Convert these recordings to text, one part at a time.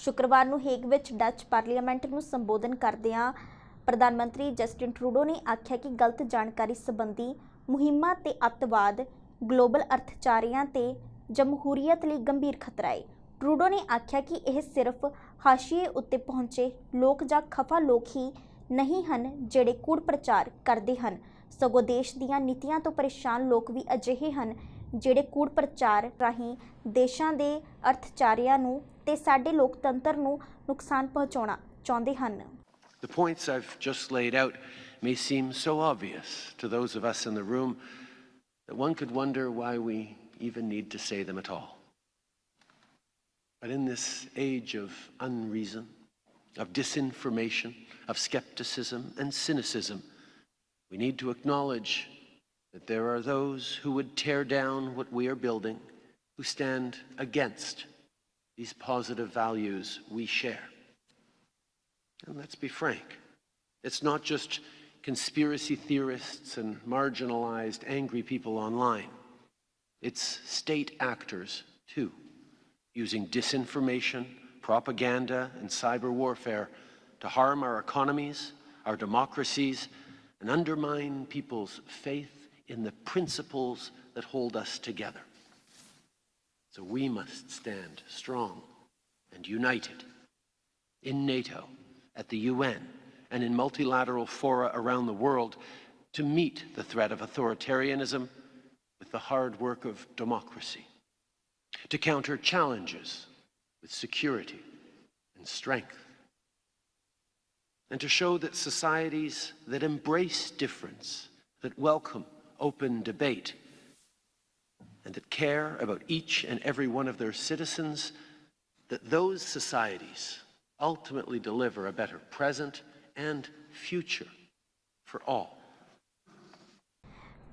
शुक्रवार ਨੂੰ हेग ਵਿੱਚ डच पार्लीमेंट ਨੂੰ संबोधन ਕਰਦਿਆਂ प्रधान मंत्री जस्टिन ट्रूडो ने आख्या कि गलत जानकारी संबंधी मुहिमां ते अतवाद ग्लोबल अर्थचारियां ते जमहूरीयत ਲਈ गंभीर खतरा है। ट्रूडो ने आख्या कि यह सिर्फ हाशिए उत्ते पहुंचे लोग ਜਾਂ खफा लोग ही नहीं ਹਨ ਜਿਹੜੇ कूड़ प्रचार करते हैं, सगों देश दीयां नीतियां तो परेशान लोग भी अजिहे हैं ਜਿਹੜੇ कूड़ प्रचार राही देशां दे अर्थचारियां नूं ते साडे लोकतंत्र नूं नुकसान पहुंचाउणा चाहुंदे हन। The points I've just laid out may seem so obvious to those of us in the room that one could wonder why we even need to say them at all. But in this age of unreason, of disinformation, of skepticism and cynicism, we need to acknowledge that there are those who would tear down what we are building, who stand against these positive values we share. And let's be frank, it's not just conspiracy theorists and marginalized, angry people online. It's state actors too, using disinformation, propaganda, and cyber warfare to harm our economies, our democracies, and undermine people's faith in the principles that hold us together. So we must stand strong and united in NATO, at the UN, and in multilateral fora around the world to meet the threat of authoritarianism with the hard work of democracy, to counter challenges with security and strength, and to show that societies that embrace difference, that welcome open debate, and that care about each and every one of their citizens, that those societies ultimately deliver a better present and future for all.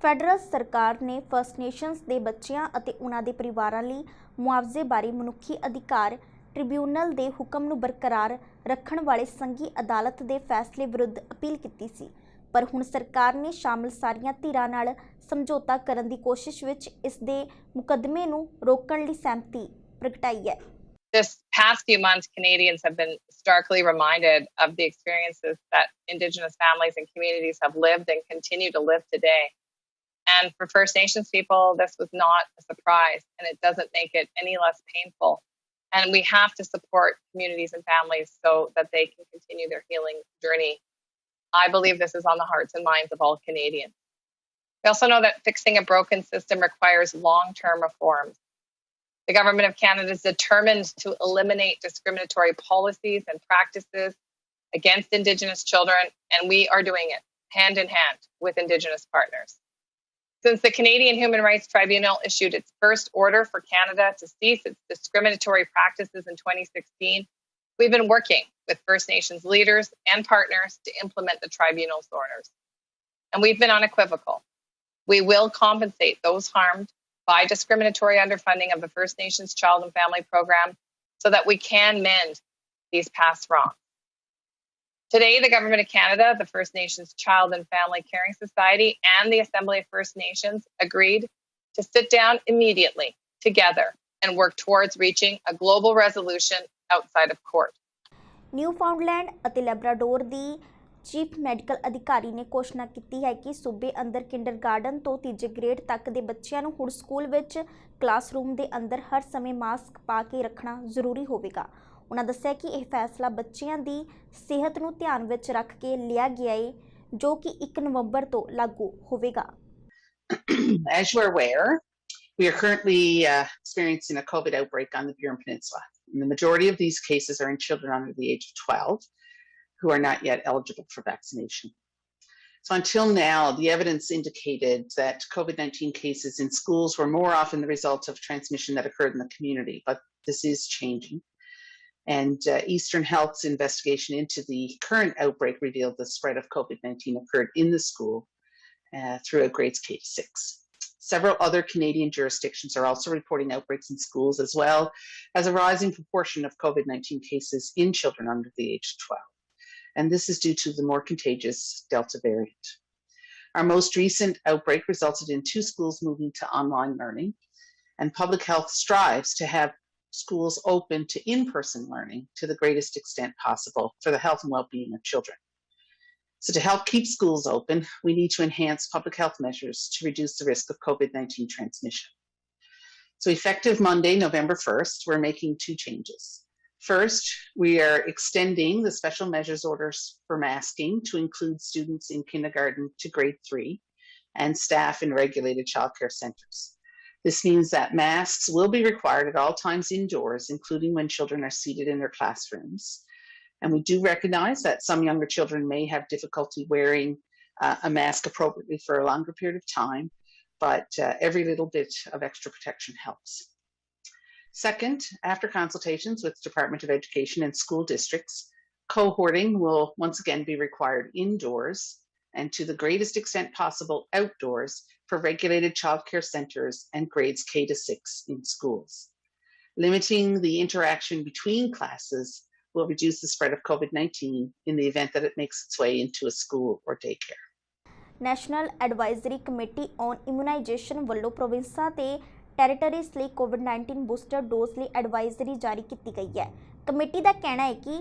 Federal ਸਰਕਾਰ ਨੇ first nations ਦੇ ਬੱਚਿਆਂ ਅਤੇ ਉਹਨਾਂ ਦੇ ਪਰਿਵਾਰਾਂ ਲਈ ਮੁਆਵਜ਼ੇ ਬਾਰੇ ਮਨੁੱਖੀ ਅਧਿਕਾਰ ਟ੍ਰਿਬਿਊਨਲ ਦੇ ਹੁਕਮ ਨੂੰ ਬਰਕਰਾਰ ਰੱਖਣ ਵਾਲੇ ਸੰਘੀ ਅਦਾਲਤ ਦੇ ਫੈਸਲੇ ਵਿਰੁੱਧ ਅਪੀਲ ਕੀਤੀ ਸੀ, ਪਰ ਹੁਣ ਸਰਕਾਰ ਨੇ ਸ਼ਾਮਲ ਸਾਰੀਆਂ ਧਿਰਾਂ ਨਾਲ ਸਮਝੌਤਾ ਕਰਨ ਦੀ ਕੋਸ਼ਿਸ਼ ਵਿੱਚ ਇਸ ਦੇ ਮੁਕੱਦਮੇ ਨੂੰ ਰੋਕਣ ਲਈ ਸਹਿਮਤੀ ਪ੍ਰਗਟਾਈ ਹੈ। This past few months, Canadians have been starkly reminded of the experiences that Indigenous families and communities have lived and continue to live today. And for First Nations people, this was not a surprise, and it doesn't make it any less painful. And we have to support communities and families so that they can continue their healing journey. I believe this is on the hearts and minds of all Canadians. We also know that fixing a broken system requires long-term reforms. The Government of Canada is determined to eliminate discriminatory policies and practices against Indigenous children, and we are doing it hand in hand with Indigenous partners. Since the Canadian Human Rights Tribunal issued its first order for Canada to cease its discriminatory practices in 2016, we've been working with First Nations leaders and partners to implement the tribunal's orders. And we've been unequivocal. We will compensate those harmed by discriminatory underfunding of the First Nations Child and Family Program so that we can mend these past wrongs. Today, the Government of Canada, the First Nations Child and Family Caring Society, and the Assembly of First Nations agreed to sit down immediately together and work towards reaching a global resolution outside of court. ਨਿਊਫਾਊਂਡਲੈਂਡ ਅਤੇ Labrador ਦੀ chief medical ਅਧਿਕਾਰੀ ਨੇ ਘੋਸ਼ਣਾ ਕੀਤੀ ਹੈ ਕਿ ਸੂਬੇ ਅੰਦਰ kindergarten ਤੋਂ ਤੀਜੇ ਗ੍ਰੇਡ ਤੱਕ ਦੇ ਬੱਚਿਆਂ ਨੂੰ ਹੁਣ ਸਕੂਲ ਵਿੱਚ ਕਲਾਸਰੂਮ ਦੇ ਅੰਦਰ ਹਰ ਸਮੇਂ ਮਾਸਕ ਪਾ ਕੇ ਰੱਖਣਾ ਜ਼ਰੂਰੀ ਹੋਵੇਗਾ। ਉਹਨਾਂ ਦੱਸਿਆ ਕਿ ਇਹ ਫੈਸਲਾ ਬੱਚਿਆਂ ਦੀ ਸਿਹਤ ਨੂੰ ਧਿਆਨ ਵਿੱਚ ਰੱਖ ਕੇ ਲਿਆ ਗਿਆ ਹੈ, ਜੋ ਕਿ 1 ਨਵੰਬਰ ਤੋਂ ਲਾਗੂ ਹੋਵੇਗਾ। As you are aware, we are currently experiencing a COVID outbreak on the Burin Peninsula. And the majority of these cases are in children under the age of 12 who are not yet eligible for vaccination. So until now, the evidence indicated that COVID-19 cases in schools were more often the result of transmission that occurred in the community, but this is changing. And Eastern Health's investigation into the current outbreak revealed the spread of COVID-19 occurred in the school through a grades K to 6. Several other Canadian jurisdictions are also reporting outbreaks in schools, as well as a rising proportion of COVID-19 cases in children under the age of 12. And this is due to the more contagious Delta variant. Our most recent outbreak resulted in 2 schools moving to online learning, and public health strives to have schools open to in-person learning to the greatest extent possible for the health and well-being of children. So to help keep schools open, we need to enhance public health measures to reduce the risk of COVID-19 transmission. So effective Monday, November 1st, we're making two changes. First, we are extending the special measures orders for masking to include students in kindergarten to grade 3 and staff in regulated childcare centres. This means that masks will be required at all times indoors, including when children are seated in their classrooms. And we do recognize that some younger children may have difficulty wearing a mask appropriately for a longer period of time, but every little bit of extra protection helps. Second, after consultations with Department of Education and school districts, cohorting will once again be required indoors and to the greatest extent possible outdoors for regulated childcare centres and grades K to 6 in schools. Limiting the interaction between classes will reduce the spread of COVID-19 in the event that it makes its way into a school or daycare. National advisory committee on immunisation ਵੱਲੋਂ ਪ੍ਰੋਵਿੰਸਾਂ ਤੇ territories ਲਈ ਕੋਵਿਡ-19 booster dose ਲਈ advisory ਜਾਰੀ ਕੀਤੀ ਗਈ ਹੈ। ਕਮੇਟੀ ਦਾ ਕਹਿਣਾ ਹੈ ਕਿ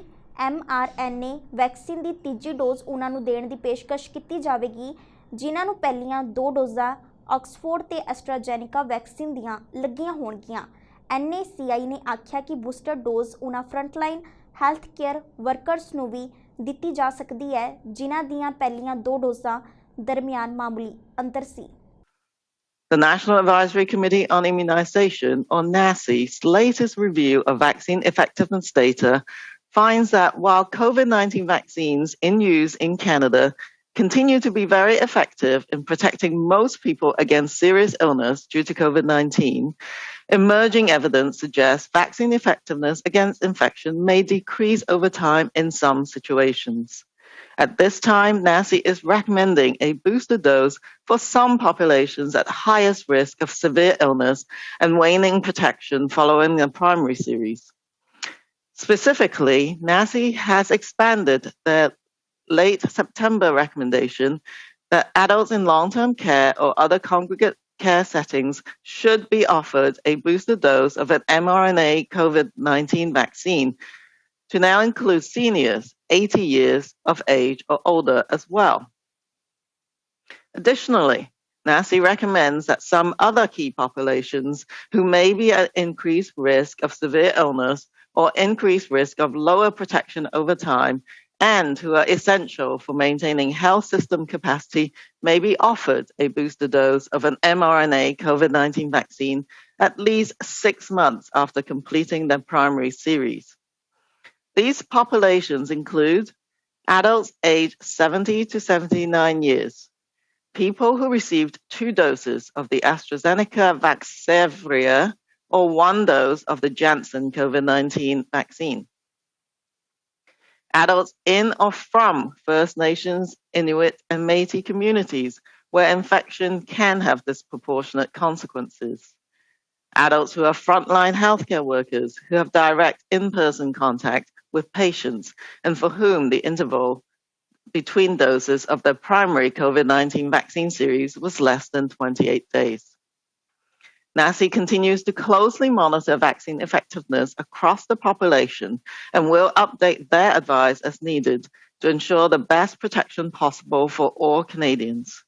mRNA ਵੈਕਸੀਨ ਦੀ ਤੀਜੀ ਡੋਜ਼ ਉਹਨਾਂ ਨੂੰ ਦੇਣ ਦੀ ਪੇਸ਼ਕਸ਼ ਕੀਤੀ ਜਾਵੇਗੀ ਜਿਨ੍ਹਾਂ ਨੂੰ ਪਹਿਲੀਆਂ 2 ਡੋਜ਼ਾਂ ਆਕਸਫੋਰਡ ਤੇ ਐਸਟਰਾਜੈਨਿਕਾ ਵੈਕਸੀਨ ਦੀਆਂ ਲੱਗੀਆਂ ਹੋਣਗੀਆਂ। NACI ਨੇ ਆਖਿਆ ਕਿ ਬੂਸਟਰ ਡੋਜ਼ ਉਹਨਾਂ ਫਰੰਟਲਾਈਨ ਹੈਲਥ ਕੇਅਰ ਵਰਕਰਸ ਨੂੰ ਵੀ ਦਿੱਤੀ ਜਾ ਸਕਦੀ ਹੈ ਜਿਨ੍ਹਾਂ ਦੀਆਂ ਪਹਿਲੀਆਂ 2 ਡੋਜ਼ਾਂ ਦਰਮਿਆਨ ਮਾਮੂਲੀ ਅੰਤਰ ਸੀ। The National Advisory Committee on Immunization, or NACI's latest review of vaccine effectiveness data finds that while COVID-19 vaccines in use in Canada continue to be very effective in protecting most people against serious illness due to COVID-19, emerging evidence suggests vaccine effectiveness against infection may decrease over time in some situations. At this time, NACI is recommending a booster dose for some populations at highest risk of severe illness and waning protection following a primary series. Specifically, NACI has expanded their late September recommendation that adults in long-term care or other congregate care settings should be offered a booster dose of an mRNA COVID-19 vaccine to now include seniors 80 years of age or older as well. Additionally, NACI recommends that some other key populations who may be at increased risk of severe illness or increased risk of lower protection over time and who are essential for maintaining health system capacity may be offered a booster dose of an mRNA COVID-19 vaccine at least 6 months after completing their primary series. These populations include adults aged 70 to 79 years, people who received 2 doses of the AstraZeneca Vaxzevria or 1 dose of the Janssen COVID-19 vaccine, adults in or from First Nations, Inuit, and Métis communities where infection can have disproportionate consequences, adults who are frontline healthcare workers who have direct in-person contact with patients and for whom the interval between doses of their primary COVID-19 vaccine series was less than 28 days. NACI continues to closely monitor vaccine effectiveness across the population and will update their advice as needed to ensure the best protection possible for all Canadians.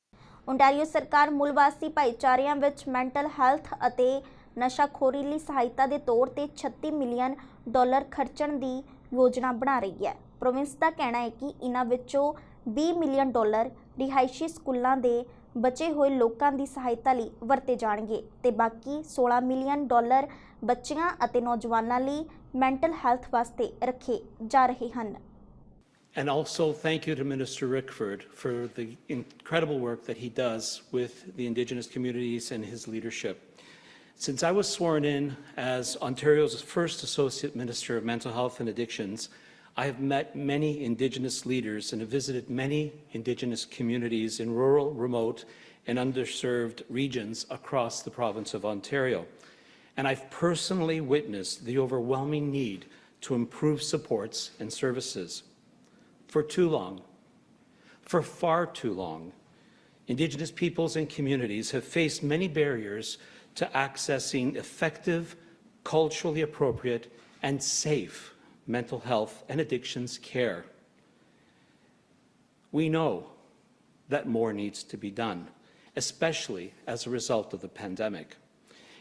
Ontario ਸਰਕਾਰ ਮੂਲ ਵਾਸੀ ਭਾਈਚਾਰਿਆਂ ਵਿੱਚ mental health ਅਤੇ ਨਸ਼ਾਖੋਰੀ ਲਈ ਸਹਾਇਤਾ ਦੇ ਤੌਰ ਤੇ $36 ਮਿਲੀਅਨ ਖਰਚਣ ਦੀ ਯੋਜਨਾ ਬਣਾ ਰਹੀ ਹੈ। ਪ੍ਰੋਵਿੰਸ ਦਾ ਕਹਿਣਾ ਹੈ ਕਿ ਇਹਨਾਂ ਵਿੱਚੋਂ $20 ਮਿਲੀਅਨ ਰਿਹਾਇਸ਼ੀ ਸਕੂਲਾਂ ਦੇ ਬਚੇ ਹੋਏ ਲੋਕਾਂ ਦੀ ਸਹਾਇਤਾ ਲਈ ਵਰਤੇ ਜਾਣਗੇ ਤੇ ਬਾਕੀ $16 ਮਿਲੀਅਨ ਬੱਚਿਆਂ ਅਤੇ ਨੌਜਵਾਨਾਂ ਲਈ ਮੈਂਟਲ ਹੈਲਥ ਵਾਸਤੇ ਰੱਖੇ ਜਾ ਰਹੇ ਹਨ। And also thank you to Minister Rickford for the incredible work that he does with the Indigenous communities and his leadership. Since I was sworn in as Ontario's first Associate Minister of Mental Health and Addictions, I have met many Indigenous leaders and have visited many Indigenous communities in rural, remote, and underserved regions across the province of Ontario. And I've personally witnessed the overwhelming need to improve supports and services. For too long, for far too long, Indigenous peoples and communities have faced many barriers to accessing effective culturally appropriate, and safe mental health and addictions care. We know that more needs to be done, especially as a result of the pandemic.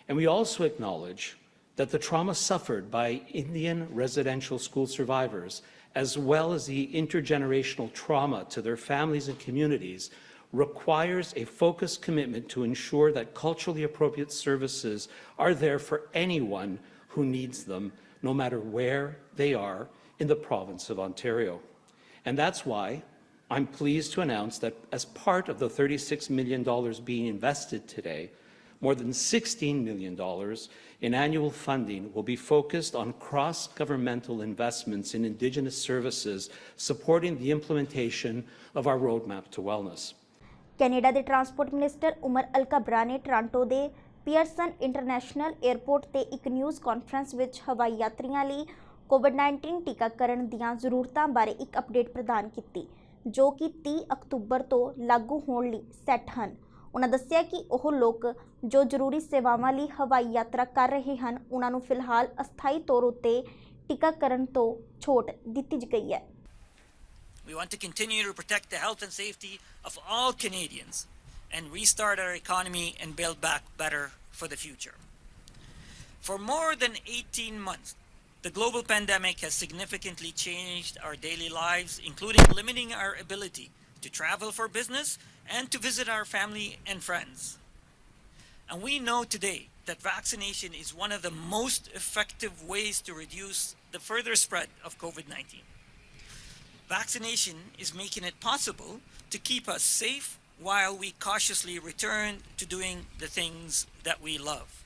And we also acknowledge that the trauma suffered by Indian residential school survivors, as well as the intergenerational trauma to their families and communities, requires a focused commitment to ensure that culturally appropriate services are there for anyone who needs them, no matter where they are in the province of Ontario. And that's why I'm pleased to announce that as part of the $36 million being invested today, more than $16 million in annual funding will be focused on cross-governmental investments in Indigenous services, supporting the implementation of our roadmap to wellness. Canada ਦੇ transport minister ਉਮਰ ਅਲ ਕਬਰਾ ਨੇ Toronto ਦੇ Pearson international airport ਤੇ ਇੱਕ news conference ਵਿੱਚ ਹਵਾਈ ਯਾਤਰੀਆਂ ਲਈ ਕੋਵਿਡ-19 ਟੀਕਾਕਰਨ ਦੀਆਂ ਜ਼ਰੂਰਤਾਂ ਬਾਰੇ ਇੱਕ ਅਪਡੇਟ ਪ੍ਰਦਾਨ ਕੀਤੀ, ਜੋ ਕਿ 30 ਅਕਤੂਬਰ ਤੋਂ ਲਾਗੂ ਹੋਣ ਲਈ ਸੈੱਟ ਹਨ। ਉਹਨਾਂ ਦੱਸਿਆ ਕਿ ਉਹ ਲੋਕ ਜੋ ਜ਼ਰੂਰੀ ਸੇਵਾਵਾਂ ਲਈ ਹਵਾਈ ਯਾਤਰਾ ਕਰ ਰਹੇ ਹਨ, ਉਹਨਾਂ ਨੂੰ ਫਿਲਹਾਲ ਅਸਥਾਈ ਤੌਰ ਉੱਤੇ ਟੀਕਾਕਰਨ ਤੋਂ ਛੋਟ ਦਿੱਤੀ ਗਈ ਹੈ। We want to continue to protect the health and safety of all Canadians and restart our economy and build back better for the future. For more than 18 months, the global pandemic has significantly changed our daily lives, including limiting our ability to travel for business and to visit our family and friends. And we know today that vaccination is one of the most effective ways to reduce the further spread of COVID-19. Vaccination is making it possible to keep us safe while we cautiously return to doing the things that we love.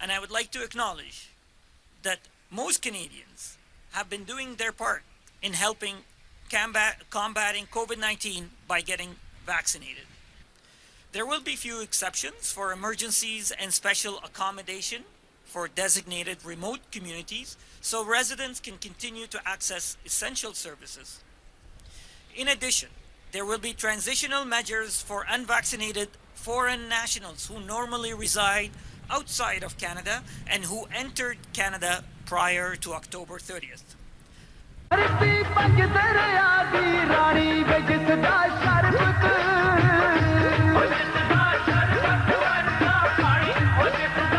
And I would like to acknowledge that most Canadians have been doing their part in helping combating COVID-19 by getting vaccinated. There will be few exceptions for emergencies and special accommodation for designated remote communities, so residents can continue to access essential services. In addition, there will be transitional measures for unvaccinated foreign nationals who normally reside outside of Canada and who entered Canada prior to October 30th. Rani